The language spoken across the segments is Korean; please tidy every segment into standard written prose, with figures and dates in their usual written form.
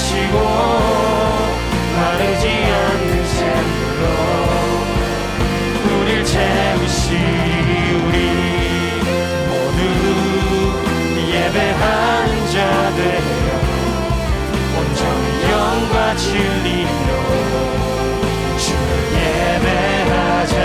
하시고 마르지 않는 샘물로 우릴 채우시리. 우리 모두 예배하는 자 되어 온전히 영과 진리로 주를 예배하자.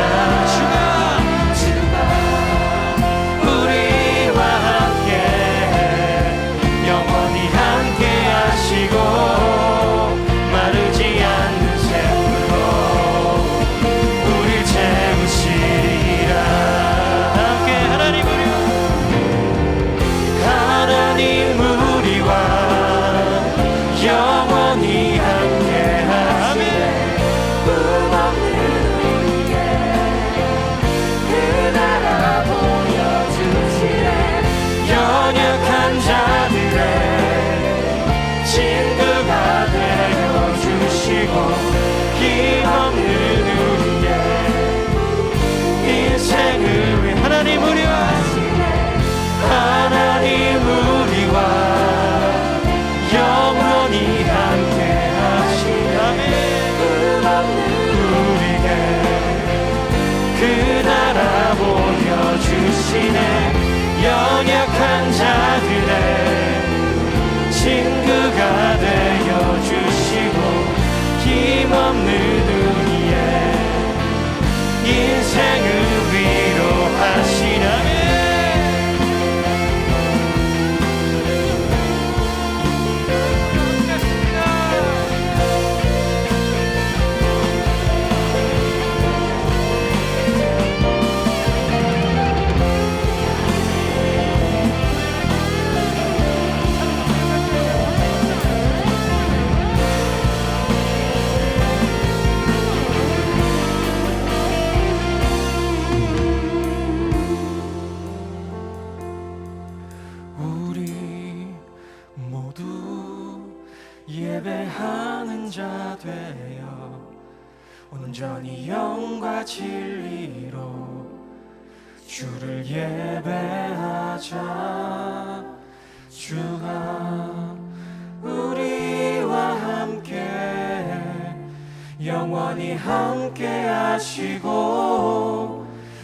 연약한 자들의 친구가 되어 주시고 힘없는 우리의 인생을 위로하시라면 예배하는 자 되어 온전히 영과 진리로 주를 예배하자. 주가 우리와 함께 영원히 함께 하시고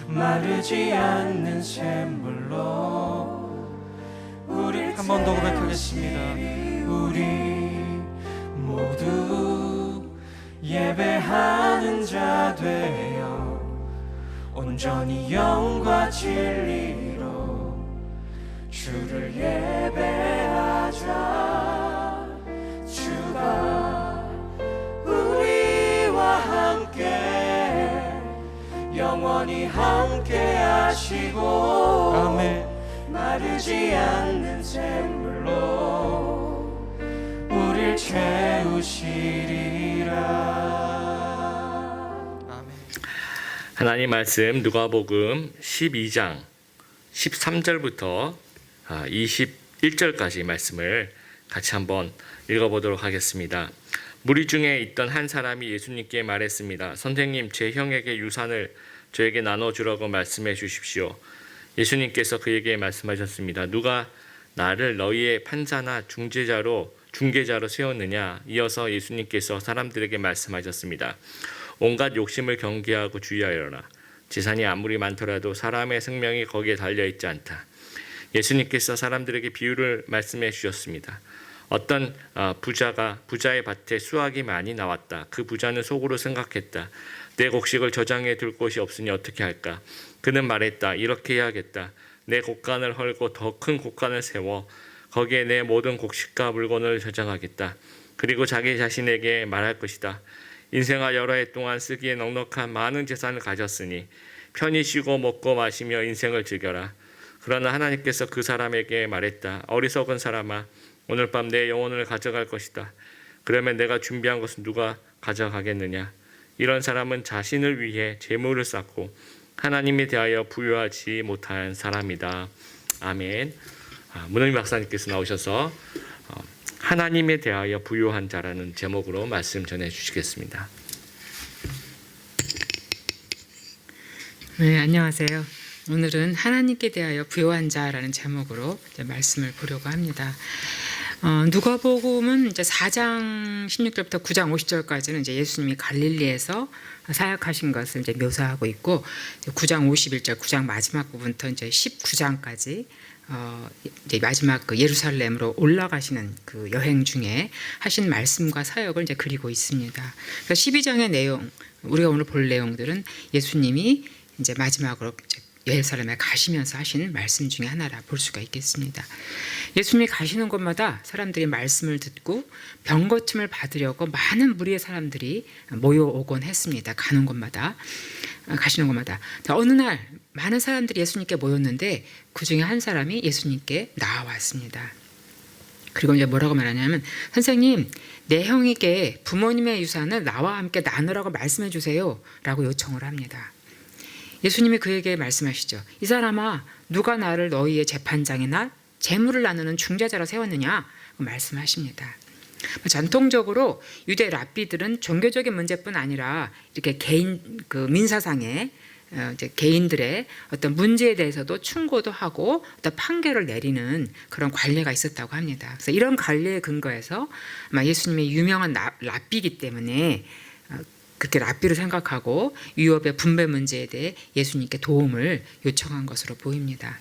마르지 않는 샘물로 우리를 한 번 더 고백하겠습니다. 우리 모두 예배하는 자 되어 온전히 영과 진리로 주를 예배하자. 주가 우리와 함께 영원히 함께 하시고 아멘. 마르지 않는 샘물로 우릴 채우시리라. 아멘. 하나님 말씀 누가복음 12장 13절부터 21절까지 말씀을 같이 한번 읽어보도록 하겠습니다. 무리 중에 있던 한 사람이 예수님께 말했습니다. 선생님, 제 형에게 유산을 저에게 나눠주라고 말씀해 주십시오. 예수님께서 그에게 말씀하셨습니다. 누가 나를 너희의 판사나 중개자로 세웠느냐? 이어서 예수님께서 사람들에게 말씀하셨습니다. 온갖 욕심을 경계하고 주의하여라. 재산이 아무리 많더라도 사람의 생명이 거기에 달려있지 않다. 예수님께서 사람들에게 비유를 말씀해 주셨습니다. 어떤 부자의 밭에 수확이 많이 나왔다. 그 부자는 속으로 생각했다. 내 곡식을 저장해 둘 곳이 없으니 어떻게 할까? 그는 말했다. 이렇게 해야겠다. 내 곡간을 헐고 더 큰 곡간을 세워 거기에 내 모든 곡식과 물건을 저장하겠다. 그리고 자기 자신에게 말할 것이다. 인생아, 여러 해 동안 쓰기에 넉넉한 많은 재산을 가졌으니 편히 쉬고 먹고 마시며 인생을 즐겨라. 그러나 하나님께서 그 사람에게 말했다. 어리석은 사람아, 오늘 밤 내 영혼을 가져갈 것이다. 그러면 내가 준비한 것은 누가 가져가겠느냐? 이런 사람은 자신을 위해 재물을 쌓고 하나님에 대하여 부유하지 못한 사람이다. 아멘. 문은미 박사님께서 나오셔서 하나님에 대하여 부유한 자라는 제목으로 말씀 전해 주시겠습니다. 네, 안녕하세요. 오늘은 하나님께 대하여 부유한 자라는 제목으로 말씀을 보려고 합니다. 누가복음은 이제 4장 16절부터 9장 50절까지는 이제 예수님이 갈릴리에서 사역하신 것을 이제 묘사하고 있고 9장 51절 9장 마지막 부분부터 이제 19장까지 이제 마지막 그 예루살렘으로 올라가시는 그 여행 중에 하신 말씀과 사역을 이제 그리고 있습니다. 그래서 12장의 내용, 우리가 오늘 볼 내용들은 예수님이 이제 마지막으로 이제 예루살렘에 가시면서 하신 말씀 중에 하나라 볼 수가 있겠습니다. 예수님이 가시는 곳마다 사람들이 말씀을 듣고 병 고침을 받으려고 많은 무리의 사람들이 모여오곤 했습니다. 가는 곳마다, 가시는 곳마다. 어느 날 많은 사람들이 예수님께 모였는데 그 중에 한 사람이 예수님께 나와왔습니다. 그리고 이제 뭐라고 말하냐면, 선생님, 내 형에게 부모님의 유산을 나와 함께 나누라고 말씀해 주세요 라고 요청을 합니다. 예수님이 그에게 말씀하시죠. 이 사람아, 누가 나를 너희의 재판장이나 재물을 나누는 중재자로 세웠느냐 말씀하십니다. 전통적으로 유대 랍비들은 종교적인 문제뿐 아니라 이렇게 개인 그 민사상의 이제 개인들의 어떤 문제에 대해서도 충고도 하고 어떤 판결을 내리는 그런 관례가 있었다고 합니다. 그래서 이런 관례에 근거해서 아마 예수님이 유명한 랍비이기 때문에 그렇게 랍비를 생각하고 유업의 분배 문제에 대해 예수님께 도움을 요청한 것으로 보입니다.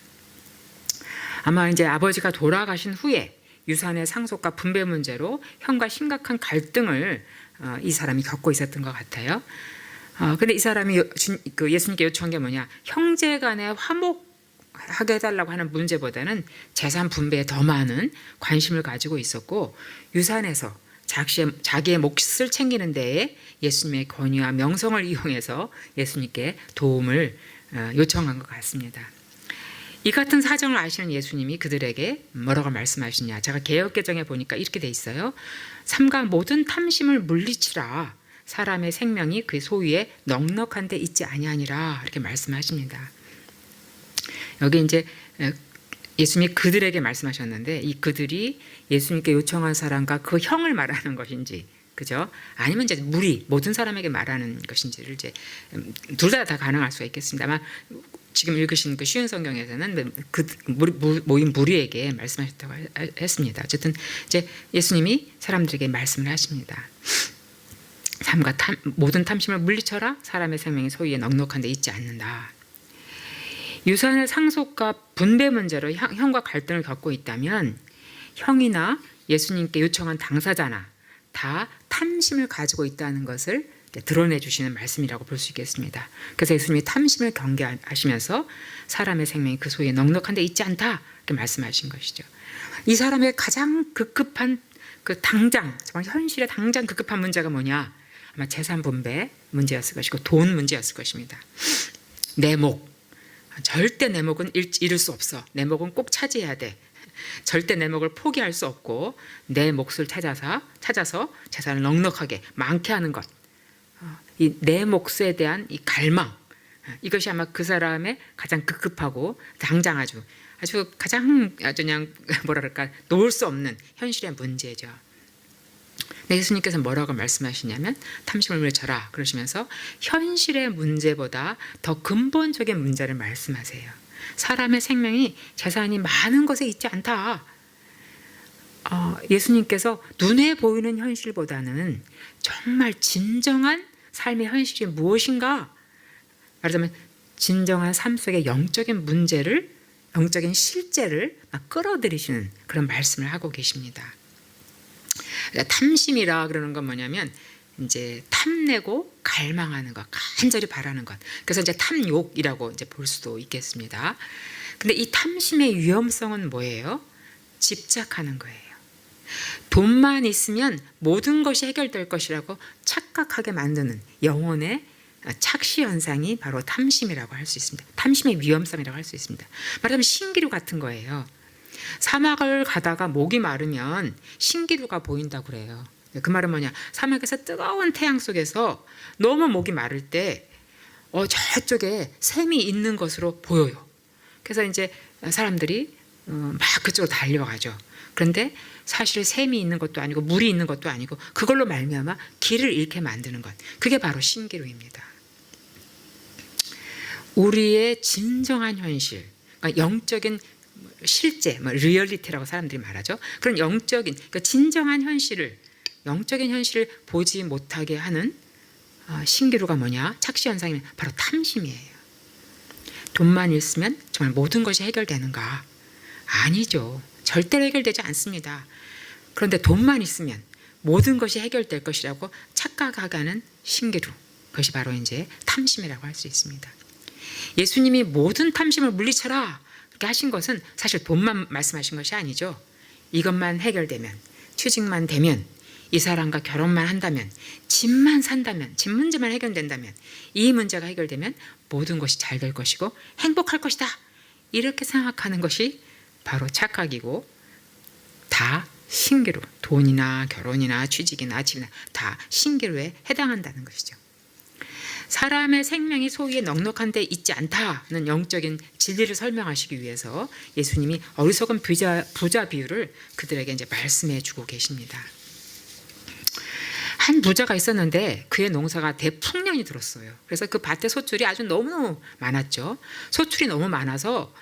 아마 이제 아버지가 돌아가신 후에 유산의 상속과 분배 문제로 형과 심각한 갈등을 이 사람이 겪고 있었던 것 같아요. 근데 이 사람이 그 예수님께 요청한 게 뭐냐? 형제 간에 화목하게 해달라고 하는 문제보다는 재산 분배에 더 많은 관심을 가지고 있었고, 유산에서 자기의 몫을 챙기는 데에 예수님의 권위와 명성을 이용해서 예수님께 도움을 요청한 것 같습니다. 이 같은 사정을 아시는 예수님이 그들에게 뭐라고 말씀하시냐? 제가 개역개정에 보니까 이렇게 돼 있어요. 삼가 모든 탐심을 물리치라. 사람의 생명이 그 소유에 넉넉한 데 있지 아니하니라. 이렇게 말씀하십니다. 여기 이제 예수님이 그들에게 말씀하셨는데, 이 그들이 예수님께 요청한 사람과 그 형을 말하는 것인지, 그죠? 아니면 이제 모든 사람에게 말하는 것인지를 이제 둘 다 가능할 수가 있겠습니다. 아마 지금 읽으신 그 쉬운 성경에서는 그 모인 무리에게 말씀하셨다고 했습니다. 어쨌든 이제 예수님이 사람들에게 말씀을 하십니다. 삶과 모든 탐심을 물리쳐라. 사람의 생명이 소유에 넉넉한 데 있지 않는다. 유산의 상속과 분배 문제로 형과 갈등을 겪고 있다면 형이나 예수님께 요청한 당사자나 다 탐심을 가지고 있다는 것을 드러내 주시는 말씀이라고 볼 수 있겠습니다. 그래서 예수님이 탐심을 경계하시면서 사람의 생명이 그 소유에 넉넉한 데 있지 않다 이렇게 말씀하신 것이죠. 이 사람의 가장 급급한 그 당장 정말 현실의 당장 급급한 문제가 뭐냐? 아마 재산 분배 문제였을 것이고 돈 문제였을 것입니다. 내 목, 절대 내 목은 잃을 수 없어. 내 목은 꼭 차지해야 돼. 절대 내 목을 포기할 수 없고 내 몫을 찾아서 재산을 넉넉하게 많게 하는 것. 이 내 몫에 대한 이 갈망, 이것이 아마 그 사람의 가장 급급하고 당장 아주 그냥 뭐랄까 놓을 수 없는 현실의 문제죠. 예수님께서 뭐라고 말씀하시냐면 탐심을 물리쳐라 그러시면서 현실의 문제보다 더 근본적인 문제를 말씀하세요. 사람의 생명이 재산이 많은 것에 있지 않다. 예수님께서 눈에 보이는 현실보다는 정말 진정한 삶의 현실이 무엇인가? 말하자면 진정한 삶 속의 영적인 문제를, 영적인 실제를 끌어들이시는 그런 말씀을 하고 계십니다. 탐심이라 그러는 건 뭐냐면 이제 탐내고 갈망하는 것, 간절히 바라는 것. 그래서 이제 탐욕이라고 이제 볼 수도 있겠습니다. 근데 이 탐심의 위험성은 뭐예요? 집착하는 거예요. 돈만 있으면 모든 것이 해결될 것이라고 착각하게 만드는 영혼의 착시 현상이 바로 탐심이라고 할 수 있습니다. 탐심의 위험성이라고 할 수 있습니다. 말하자면 신기루 같은 거예요. 사막을 가다가 목이 마르면 신기루가 보인다고 그래요. 그 말은 뭐냐? 사막에서 뜨거운 태양 속에서 너무 목이 마를 때 저쪽에 샘이 있는 것으로 보여요. 그래서 이제 사람들이 막 그쪽으로 달려가죠. 그런데 사실 샘이 있는 것도 아니고 물이 있는 것도 아니고 그걸로 말미암아 길을 잃게 만드는 것. 그게 바로 신기루입니다. 우리의 진정한 현실, 그러니까 영적인 실제, 리얼리티라고 사람들이 말하죠. 그런 영적인, 그러니까 진정한 현실을, 영적인 현실을 보지 못하게 하는 신기루가 뭐냐? 착시 현상이 바로 탐심이에요. 돈만 있으면 정말 모든 것이 해결되는가? 아니죠. 절대로 해결되지 않습니다. 그런데 돈만 있으면 모든 것이 해결될 것이라고 착각하게 하는 신기루, 그것이 바로 이제 탐심이라고 할 수 있습니다. 예수님이 모든 탐심을 물리쳐라 이렇게 하신 것은 사실 돈만 말씀하신 것이 아니죠. 이것만 해결되면, 취직만 되면, 이 사람과 결혼만 한다면, 집만 산다면, 집 문제만 해결된다면, 이 문제가 해결되면 모든 것이 잘 될 것이고 행복할 것이다. 이렇게 생각하는 것이 바로 착각이고 다 신기루, 돈이나 결혼이나 취직이나 집이나 다 신기루에 해당한다는 것이죠. 사람의 생명이 소위에 넉넉한 데 있지 않다는 영적인 진리를 설명하시기 위해서 예수님이 어리석은 부자 비유를 그들에게 이제 말씀해 주고 계십니다. 한 부자가 있었는데 그의 농사가 대풍년이 들었어요. 그래서 그 밭에 소출이 아주 너무너무 많았죠. 소출이 너무 많아서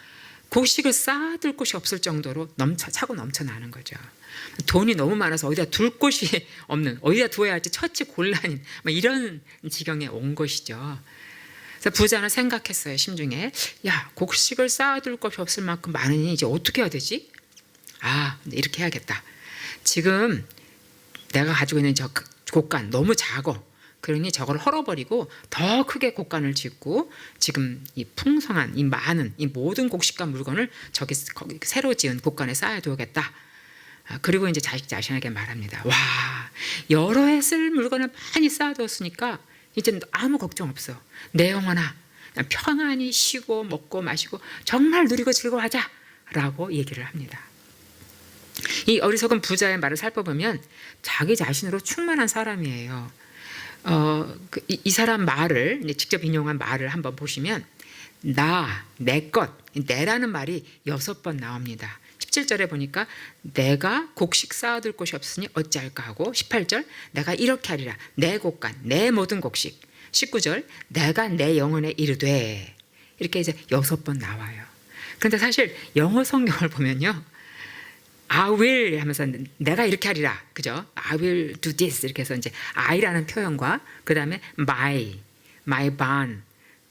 곡식을 쌓아둘 곳이 없을 정도로 차고 넘쳐나는 거죠. 돈이 너무 많아서 어디다 둘 곳이 없는, 어디다 두어야 할지 처치 곤란인 이런 지경에 온 것이죠. 그래서 부자는 생각했어요. 심중에, 야, 곡식을 쌓아둘 곳이 없을 만큼 많으니 이제 어떻게 해야 되지? 이렇게 해야겠다. 지금 내가 가지고 있는 저 곡간 너무 작어. 그러니 저걸 헐어버리고 더 크게 곡간을 짓고 지금 이 풍성한, 이 많은, 이 모든 곡식과 물건을 거기 새로 지은 곡간에 쌓아두겠다. 그리고 이제 자신에게 말합니다. 와, 여러 해 쓸 물건을 많이 쌓아두었으니까 이제 아무 걱정 없어. 내 영혼아, 평안히 쉬고 먹고 마시고 정말 누리고 즐거워하자 라고 얘기를 합니다. 이 어리석은 부자의 말을 살펴보면 자기 자신으로 충만한 사람이에요. 이 사람 말을, 직접 인용한 말을 한번 보시면 나, 내 것, 내라는 말이 6번 나옵니다. 17절에 보니까 내가 곡식 쌓아둘 곳이 없으니 어찌할까 하고, 18절 내가 이렇게 하리라 내 곡간 내 모든 곡식, 19절 내가 내 영혼에 이르되, 이렇게 이제 6번 나와요. 그런데 사실 영어 성경을 보면요, I will 하면서 내가 이렇게 하리라, 그죠? I will do this 이렇게 해서 이제 I라는 표현과 그 다음에 my barn,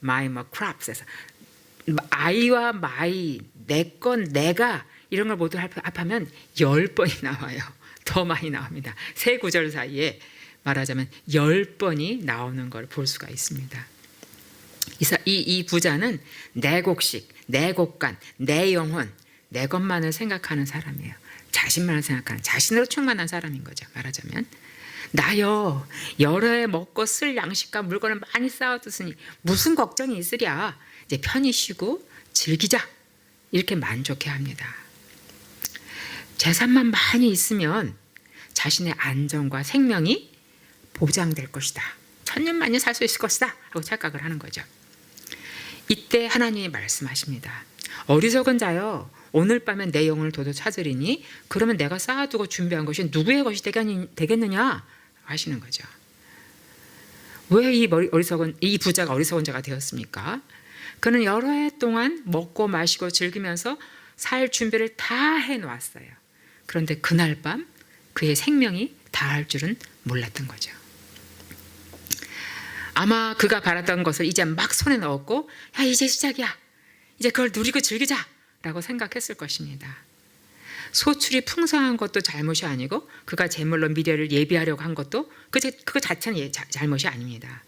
my crops에서 I와 my, 내 건 내가 이런 걸 모두 합하면 10번이 나와요. 더 많이 나옵니다. 세 구절 사이에 말하자면 10번이 나오는 걸 볼 수가 있습니다. 이 부자는 내 곡식, 내 곡간, 내 영혼, 내 것만을 생각하는 사람이에요. 자신만을 생각하는, 자신으로 충만한 사람인 거죠. 말하자면 나여 여러 해 먹고 쓸 양식과 물건을 많이 쌓아뒀으니 무슨 걱정이 있으랴. 이제 편히 쉬고 즐기자. 이렇게 만족해 합니다. 재산만 많이 있으면 자신의 안전과 생명이 보장될 것이다. 천년만년 살 수 있을 것이다. 라고 착각을 하는 거죠. 이때 하나님이 말씀하십니다. 어리석은 자여, 오늘 밤에 내 영혼을 도도 찾으리니 그러면 내가 쌓아두고 준비한 것이 누구의 것이 되겠느냐 하시는 거죠. 왜 이 부자가 어리석은 자가 되었습니까? 그는 여러 해 동안 먹고 마시고 즐기면서 살 준비를 다 해놓았어요. 그런데 그날 밤 그의 생명이 다할 줄은 몰랐던 거죠. 아마 그가 바랐던 것을 이제 막 손에 넣었고, 야, 이제 시작이야, 이제 그걸 누리고 즐기자 라고 생각했을 것입니다. 소출이 풍성한 것도 잘못이 아니고 그가 제물로 미래를 예비하려고 한 것도 그거 자체는 잘못이 아닙니다.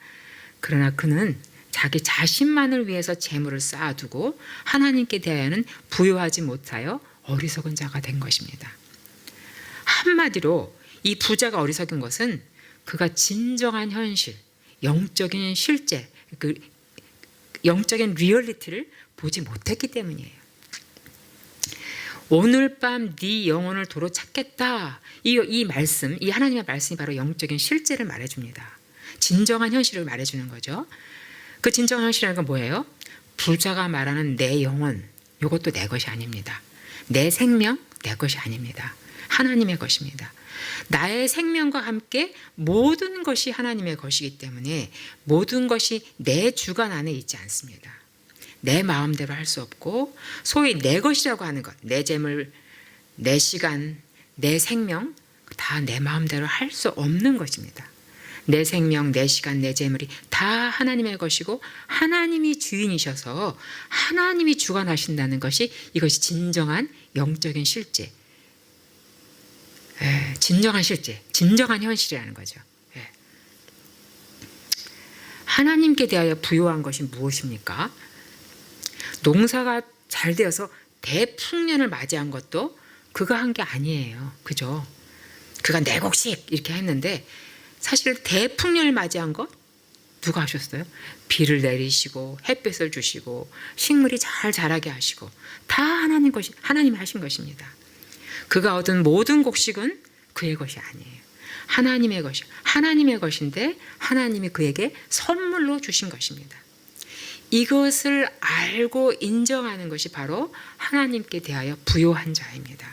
그러나 그는 자기 자신만을 위해서 제물을 쌓아두고 하나님께 대하여는 부요하지 못하여 어리석은 자가 된 것입니다. 한마디로 이 부자가 어리석은 것은 그가 진정한 현실, 영적인 실제, 그 영적인 리얼리티를 보지 못했기 때문이에요. 오늘 밤 네 영혼을 도로 찾겠다. 이 말씀, 이 하나님의 말씀이 바로 영적인 실제를 말해줍니다. 진정한 현실을 말해주는 거죠. 그 진정한 현실이라는 건 뭐예요? 부자가 말하는 내 영혼, 이것도 내 것이 아닙니다. 내 생명, 내 것이 아닙니다. 하나님의 것입니다. 나의 생명과 함께 모든 것이 하나님의 것이기 때문에 모든 것이 내 주관 안에 있지 않습니다. 내 마음대로 할 수 없고 소위 내 것이라고 하는 것, 내 재물, 내 시간, 내 생명 다 내 마음대로 할 수 없는 것입니다. 내 생명, 내 시간, 내 재물이 다 하나님의 것이고 하나님이 주인이셔서 하나님이 주관하신다는 것이 이것이 진정한 영적인 실제, 진정한 실제, 진정한 현실이라는 거죠. 하나님께 대하여 부요한 것이 무엇입니까? 농사가 잘 되어서 대풍년을 맞이한 것도 그가 한 게 아니에요. 그죠? 그가 네 곡씩 이렇게 했는데 사실 대풍년을 맞이한 것 누가 하셨어요? 비를 내리시고 햇빛을 주시고 식물이 잘 자라게 하시고 다 하나님이 하신 것입니다. 그가 얻은 모든 곡식은 그의 것이 아니에요. 하나님의 것인데 하나님이 그에게 선물로 주신 것입니다. 이것을 알고 인정하는 것이 바로 하나님께 대하여 부요한 자입니다.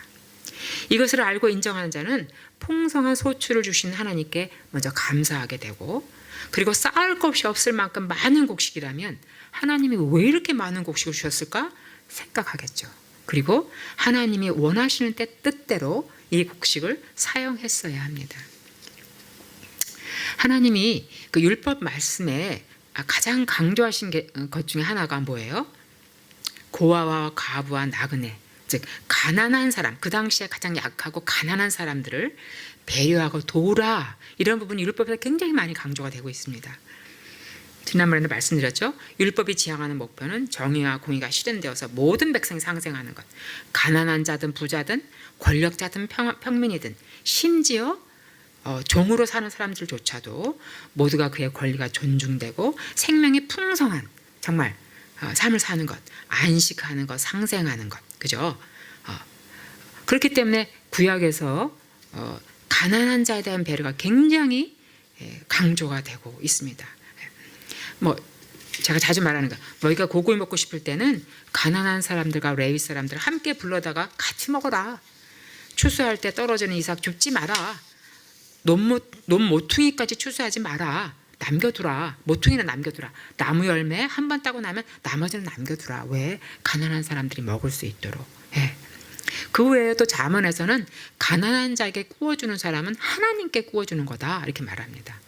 이것을 알고 인정하는 자는 풍성한 소출을 주신 하나님께 먼저 감사하게 되고, 그리고 쌓을 것이 없을 만큼 많은 곡식이라면 하나님이 왜 이렇게 많은 곡식을 주셨을까 생각하겠죠. 그리고 하나님이 원하시는 뜻대로 이 곡식을 사용했어야 합니다. 하나님이 그 율법 말씀에 가장 강조하신 것 중에 하나가 뭐예요? 고아와 과부와 나그네, 즉 가난한 사람, 그 당시에 가장 약하고 가난한 사람들을 배려하고 도우라, 이런 부분이 율법에서 굉장히 많이 강조가 되고 있습니다. 지난번에도 말씀드렸죠. 율법이 지향하는 목표는 정의와 공의가 실현되어서 모든 백성이 상생하는 것, 가난한 자든 부자든 권력자든 평민이든 심지어 종으로 사는 사람들조차도 모두가 그의 권리가 존중되고 생명이 풍성한 정말 삶을 사는 것, 안식하는 것, 상생하는 것, 그죠? 그렇기 때문에 구약에서 가난한 자에 대한 배려가 굉장히 강조가 되고 있습니다. 제가 자주 말하는 거, 너희가 고기 먹고 싶을 때는 가난한 사람들과 레위 사람들 함께 불러다가 같이 먹어라. 추수할 때 떨어지는 이삭 줍지 마라. 논 모퉁이까지 추수하지 마라. 남겨두라. 모퉁이는 남겨두라. 나무 열매 한 번 따고 나면 나머지는 남겨두라. 왜? 가난한 사람들이 먹을 수 있도록. 그 외에 또 잠언에서는 가난한 자에게 구워주는 사람은 하나님께 구워주는 거다, 이렇게 말합니다.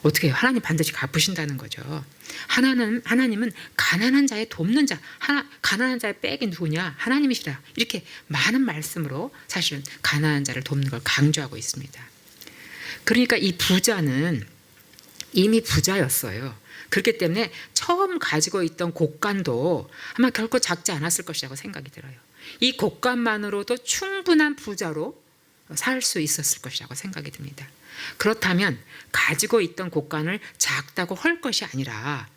어떻게 해요? 하나님 반드시 갚으신다는 거죠. 하나님은 가난한 자의 돕는 자, 가난한 자의 백이 누구냐? 하나님이시다. 이렇게 많은 말씀으로 사실은 가난한 자를 돕는 걸 강조하고 있습니다. 그러니까 이 부자는 이미 부자였어요. 그렇기 때문에 처음 가지고 있던 곡간도 아마 결코 작지 않았을 것이라고 생각이 들어요. 이 곡간만으로도 충분한 부자로 살 수 있었을 것이라고 생각이 듭니다. 그렇다면 가지고 있던 곡간을 작다고 헐 것이 아니라,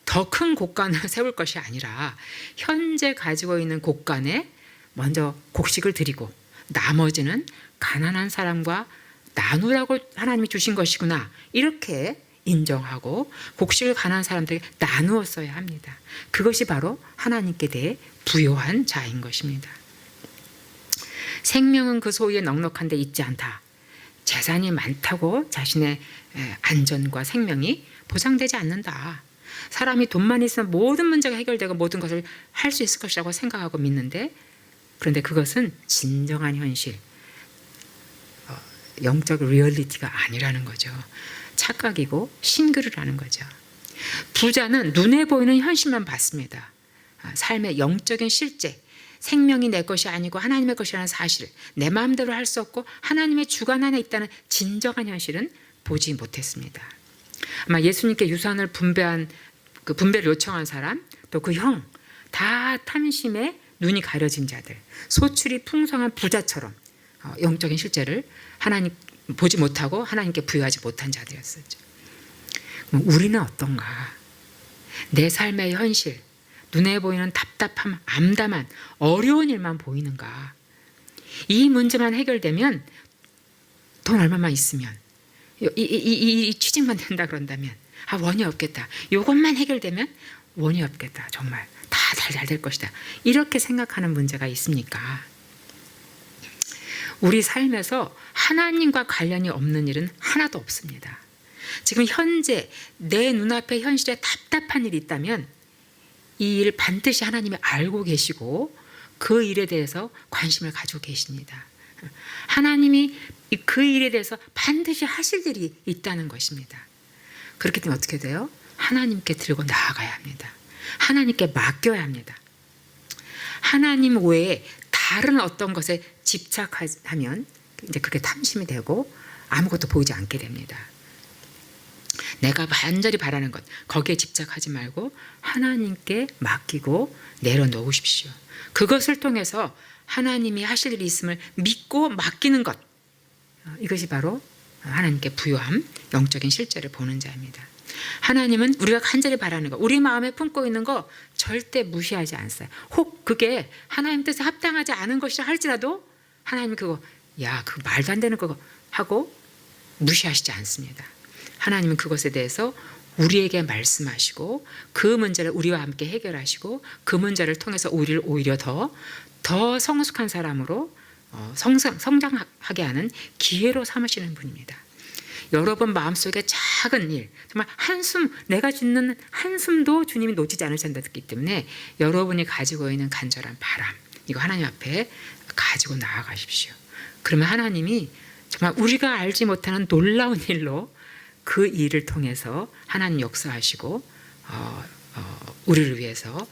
더 큰 곡간을 세울 것이 아니라 현재 가지고 있는 곡간에 먼저 곡식을 드리고 나머지는 가난한 사람과 나누라고 하나님이 주신 것이구나, 이렇게 인정하고 곡식을 가난한 사람들에게 나누었어야 합니다. 그것이 바로 하나님께 대해 부요한 자인 것입니다. 생명은 그 소유에 넉넉한데 있지 않다. 재산이 많다고 자신의 안전과 생명이 보장되지 않는다. 사람이 돈만 있으면 모든 문제가 해결되고 모든 것을 할 수 있을 것이라고 생각하고 믿는데, 그런데 그것은 진정한 현실, 영적 리얼리티가 아니라는 거죠. 착각이고 신그루라는 거죠. 부자는 눈에 보이는 현실만 봤습니다. 삶의 영적인 실제, 생명이 내 것이 아니고 하나님의 것이라는 사실, 내 마음대로 할 수 없고 하나님의 주관 안에 있다는 진정한 현실은 보지 못했습니다. 아마 예수님께 유산을 분배를 요청한 사람, 또 그 형, 다 탐심에 눈이 가려진 자들, 소출이 풍성한 부자처럼 영적인 실제를 하나님 보지 못하고 하나님께 부여하지 못한 자들이었었죠. 우리는 어떤가? 내 삶의 현실, 눈에 보이는 답답함, 암담한 어려운 일만 보이는가? 이 문제만 해결되면, 돈 얼마만 있으면, 이 취직만 된다 그런다면 원이 없겠다. 이것만 해결되면 원이 없겠다. 정말 다 잘 될 것이다. 이렇게 생각하는 문제가 있습니까? 우리 삶에서 하나님과 관련이 없는 일은 하나도 없습니다. 지금 현재 내 눈앞에 현실에 답답한 일이 있다면 이 일 반드시 하나님이 알고 계시고 그 일에 대해서 관심을 가지고 계십니다. 하나님이 그 일에 대해서 반드시 하실 일이 있다는 것입니다. 그렇기 때문에 어떻게 돼요? 하나님께 들고 나아가야 합니다. 하나님께 맡겨야 합니다. 하나님 외에 다른 어떤 것에 집착하면 이제 그게 탐심이 되고 아무것도 보이지 않게 됩니다. 내가 간절히 바라는 것 거기에 집착하지 말고 하나님께 맡기고 내려놓으십시오. 그것을 통해서 하나님이 하실 일이 있음을 믿고 맡기는 것, 이것이 바로 하나님께 부요함, 영적인 실제를 보는 자입니다. 하나님은 우리가 간절히 바라는 것, 우리 마음에 품고 있는 거 절대 무시하지 않으세요. 혹 그게 하나님 뜻에 합당하지 않은 것이라 할지라도 하나님이 그거 말도 안 되는 거 하고 무시하시지 않습니다. 하나님은 그것에 대해서 우리에게 말씀하시고 그 문제를 우리와 함께 해결하시고 그 문제를 통해서 우리를 오히려 더 성숙한 사람으로 성장하게 하는 기회로 삼으시는 분입니다. 여러분 마음속에 작은 일, 정말 한숨, 내가 짓는 한숨도 주님이 놓치지 않으신다기 때문에 여러분이 가지고 있는 간절한 바람, 이거 하나님 앞에 가지고 나아가십시오. 그러면 하나님이 정말 우리가 알지 못하는 놀라운 일로 그 일을 통해서 하나님 역사하시고 우리를 위해서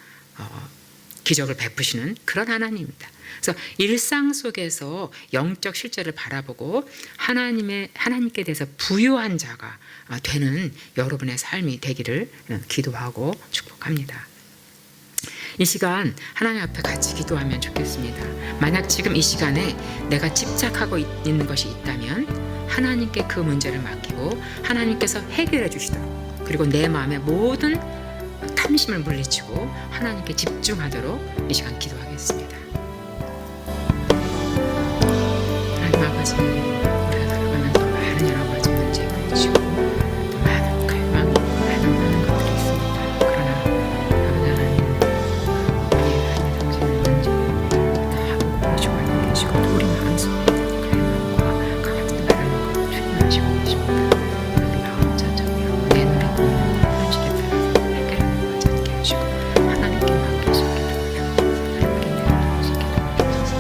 기적을 베푸시는 그런 하나님입니다. 그래서 일상 속에서 영적 실제를 바라보고 하나님께 대해서 부요한 자가 되는 여러분의 삶이 되기를 기도하고 축복합니다. 이 시간 하나님 앞에 같이 기도하면 좋겠습니다. 만약 지금 이 시간에 내가 집착하고 있는 것이 있다면 하나님께 그 문제를 맡기고 하나님께서 해결해 주시도록, 그리고 내 마음의 모든 탐심을 물리치고 하나님께 집중하도록 이 시간 기도하겠습니다. 하나님 아버지, 우리가 살아가면서 많은 여러 가지 문제가 있고 또 많은 갈망이 많은 것들이 있습니다. 그러나 아버지 하나님, 우리의 하나님 당신의 문제를 다 보시고 알고 계시고 또 우리 마음속에 갈망과 같은 바라는 것을 추진하시고 계십니다. 우리 마음 천천히로 내놓고 현실에 따라서 해결하는 것 찾게 하시고 하나님께 맡길 수 있게 도와주시고 하나님께 내려놓을 수 있게 도와주셔서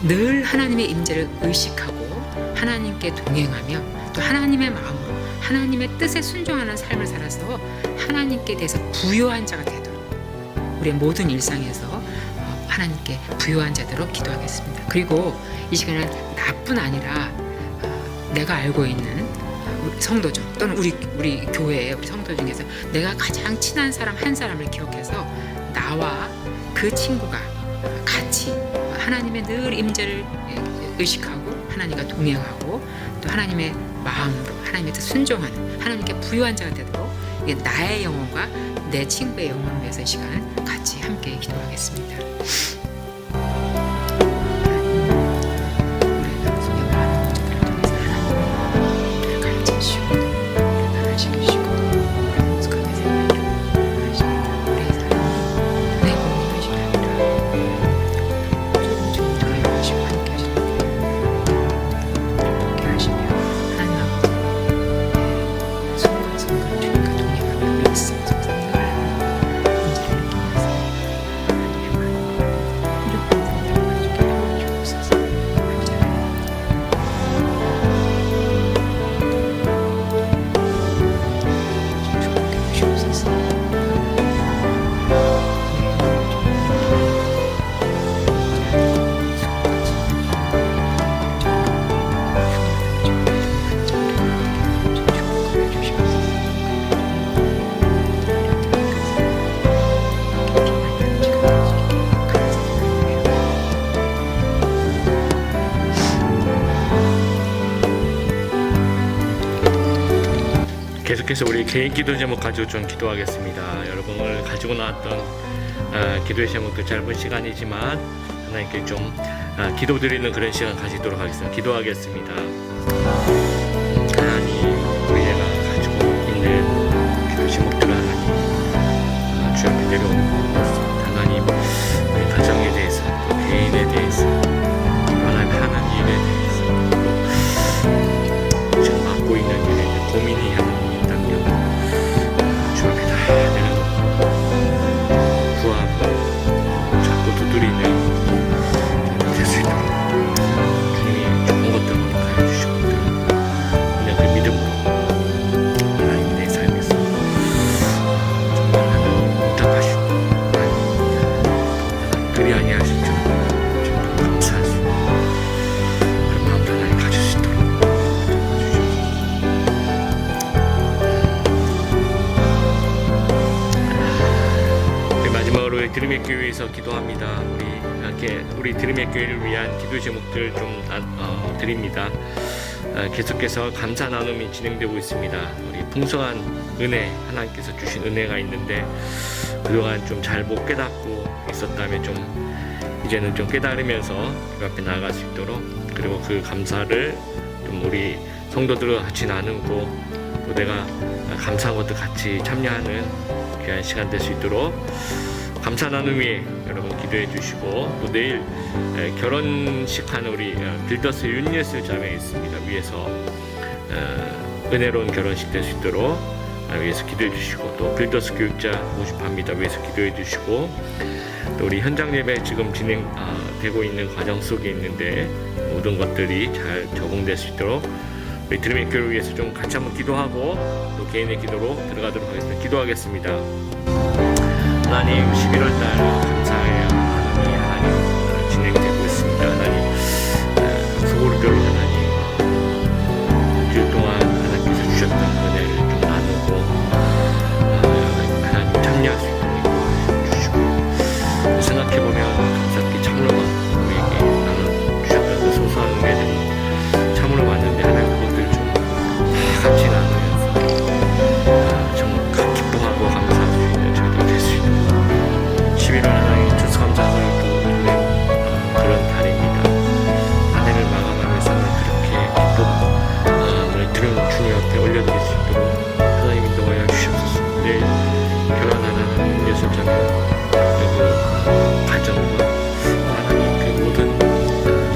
늘 하나님의 임재를 의식하고 하나님께 동행하며 또 하나님의 마음으로 하나님의 뜻에 순종하는 삶을 살아서 하나님께 대해서 부요한 자가 되도록 우리의 모든 일상에서 하나님께 부요한 자들로 기도하겠습니다. 그리고 이 시간은 나뿐 아니라 내가 알고 있는 성도 중 또는 우리 교회의 우리 성도 중에서 내가 가장 친한 사람 한 사람을 기억해서 나와 그 친구가 같이 하나님의 늘 임재를 의식하고 하나님과 동행하고 또 하나님의 마음으로 하나님의 뜻 순종하는 하나님께 부요한 자가 되도록 나의 영혼과 내 친구의 영혼을 위해서 이 시간 같이 함께 기도하겠습니다. 우리의 방송에 많은 문제들을 통해서 하나님의 우리를 가르치시고 우리를 변화시키시고 우리를 능숙하게 세우시고 우리의 삶이 내 몸이 것이 아니라 계속해서 우리 개인 기도 제목 가지고 좀 기도하겠습니다. 여러분 오늘 가지고 나왔던 기도의 제목도 짧은 시간이지만 하나님께 좀 기도드리는 그런 시간 가지도록 하겠습니다. 기도하겠습니다. 하나님, 우리가 가지고 있는 기도 제목들을 하나님 주 앞에 내려놓습니다. 하나님, 우리 가정에 대해서 또 개인에 대해서 하나님 하는 일에 대해서 또 지금 맡고 있는 일에 고민이 하나님 있다면 주 앞에 다 내려놓고 구하고 자꾸 두드리는 될 수 있도록 주님이 좋은 것들을 가르쳐 주시고 그냥 그 믿음으로 하나님 내 삶에서 정말 하나님 부탁하시고 하나님 그리 아니하실 줄 정말 감사할 수 있는 그런 마음을 하나님 가질 수 있도록 도와주셔서 마지막으로 드림의 교회에서 기도합니다. 우리 드림의 교회를 위한 기도 제목들 좀 드립니다. 계속해서 감사 나눔이 진행되고 있습니다. 우리 풍성한 은혜, 하나님께서 주신 은혜가 있는데 그동안 좀 잘 못 깨닫고 있었다면 좀 이제는 좀 깨달으면서 그 앞에 나아갈 수 있도록, 그리고 그 감사를 좀 우리 성도들과 같이 나누고 또 내가 감사한 것도 같이 참여하는 귀한 시간 될 수 있도록 감사 나눔 위에 여러분 기도해 주시고, 또 내일 결혼식 하는 우리 빌더스 윤예슬 자매 있습니다. 위에서 은혜로운 결혼식 될 수 있도록 위에서 기도해 주시고, 또 빌더스 교육자 모집합니다. 위에서 기도해 주시고, 또 우리 현장 예배 지금 진행되고 있는 과정 속에 있는데 모든 것들이 잘 적응될 수 있도록 우리 드림의 교회를 위해서 좀 같이 한번 기도하고 또 개인의 기도로 들어가도록 하겠습니다. 기도하겠습니다. 하나님, 11월달 감사의 하나님 진행되고 있습니다. 하나님, 소그룹별로 하나님 일주일 동안 하나님께서 주셨던 은혜를 좀 나누고 하나님 참여할 수 있도록 주시고, 생각해보면 감사하게 참으로 우리에게 나눠주셨던 그 소소한 은혜들이 참으로 많은데 하나님 그것들을 좀 다 같이 나누면서 정말 기뻐하고 감사할 수 있는 저희들 될 수 있도록 11월 하나님 추수감사절을 또 보낸 그런 달입니다. 한 해를 마감하면서는 그렇게 기쁨 우리 드림 주님 앞에 올려드릴 수 있도록 하나님 인도하여 주시옵소서. 내일 결혼하는 예술자면 그 가정과 하나님 그 모든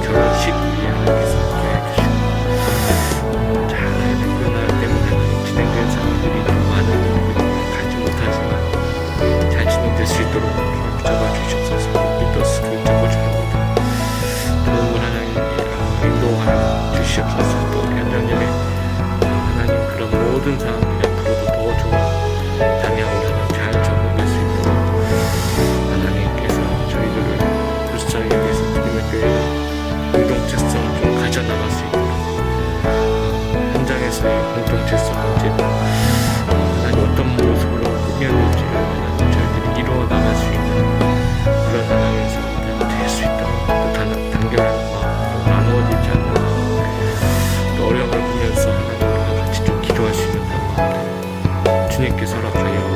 결혼식 위에 하나님께서 함께해 주시고, 자 하나님 코로나 때문에 하나님 진행된 상황들이 또 많은 부분을 가지 못하지만 잘 진행될 수 있도록 붙잡아 주시옵소서. 빌더스 교육자고 잘합니다. 도움을 하나님 인도하여 주시옵소서. 또 현장 예배 하나님 그런 모든 상황들이 앞으로도 더 좋은 방향으로 하나님 잘 적응될 수 있도록 하나님께서 저희들을 불쌍히 위해서 드림의 교회가 공동체성을 좀 가져나갈 수 있도록 현장에서의 공동체성을 이제 하나님 어떤 모습으로 꾸며낼지 하나님 저희들이 이루어 나갈 수 있는 그런 하나님에서 될 수 있도록, 또 단결한 마음, 나누어지지 않는 마음, 또 어려움을 보면서 하나님과 같이 좀 기도할 수 있는 그런 마음들 주님께서 허락하여